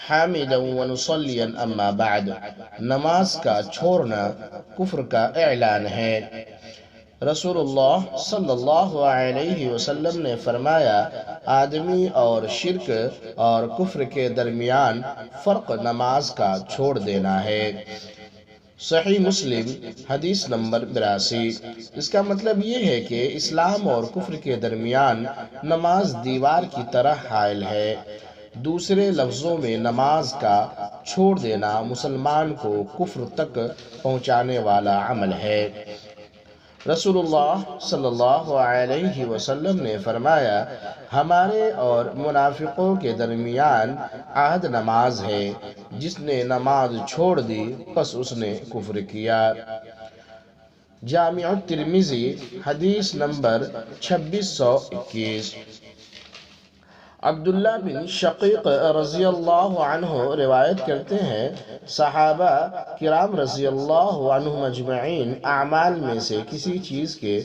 حامدا ونصلیا اما بعد، نماز کا چھوڑنا کفر کا اعلان ہے۔ رسول اللہ صلی اللہ علیہ وسلم نے فرمایا، آدمی اور شرک اور کفر کے درمیان فرق نماز کا چھوڑ دینا ہے۔ صحیح مسلم حدیث نمبر 82۔ اس کا مطلب یہ ہے کہ اسلام اور کفر کے درمیان نماز دیوار کی طرح حائل ہے۔ دوسرے لفظوں میں نماز کا چھوڑ دینا مسلمان کو کفر تک پہنچانے والا عمل ہے۔ رسول اللہ صلی اللہ علیہ وسلم نے فرمایا، ہمارے اور منافقوں کے درمیان عہد نماز ہے، جس نے نماز چھوڑ دی پس اس نے کفر کیا۔ جامع الترمذی حدیث نمبر 2621۔ عبداللہ بن شقیق رضی اللہ عنہ روایت کرتے ہیں، صحابہ کرام رضی اللہ عنہم اجمعین اعمال میں سے کسی چیز کے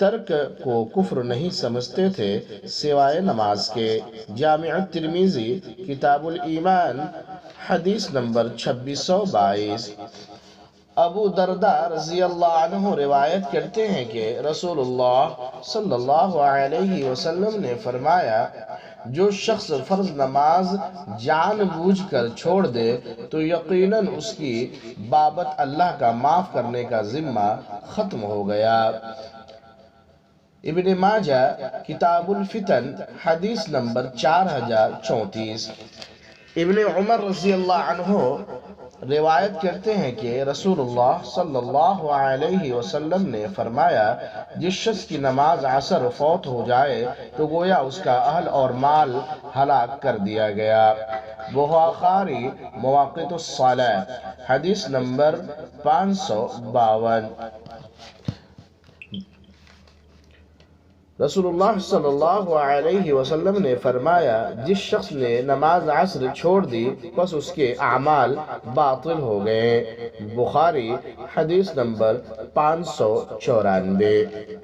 ترک کو کفر نہیں سمجھتے تھے سوائے نماز کے۔ جامع الترمذی کتاب الایمان حدیث نمبر 2622۔ ابو درداء رضی اللہ عنہ روایت کرتے ہیں کہ رسول اللہ صلی اللہ علیہ وسلم نے فرمایا، جو شخص فرض نماز جان بوجھ کر چھوڑ دے تو یقیناً اس کی بابت اللہ کا معاف کرنے کا ذمہ ختم ہو گیا۔ ابن ماجہ کتاب الفتن حدیث نمبر 4034۔ ابن عمر رضی اللہ عنہ روایت کرتے ہیں کہ رسول اللہ صلی اللہ علیہ وسلم نے فرمایا، جس شخص کی نماز عصر فوت ہو جائے تو گویا اس کا اہل اور مال ہلاک کر دیا گیا۔ بخاری مواقیت الصلاۃ حدیث نمبر 552۔ رسول اللہ صلی اللہ علیہ وسلم نے فرمایا، جس شخص نے نماز عصر چھوڑ دی پس اس کے اعمال باطل ہو گئے۔ بخاری حدیث نمبر 594۔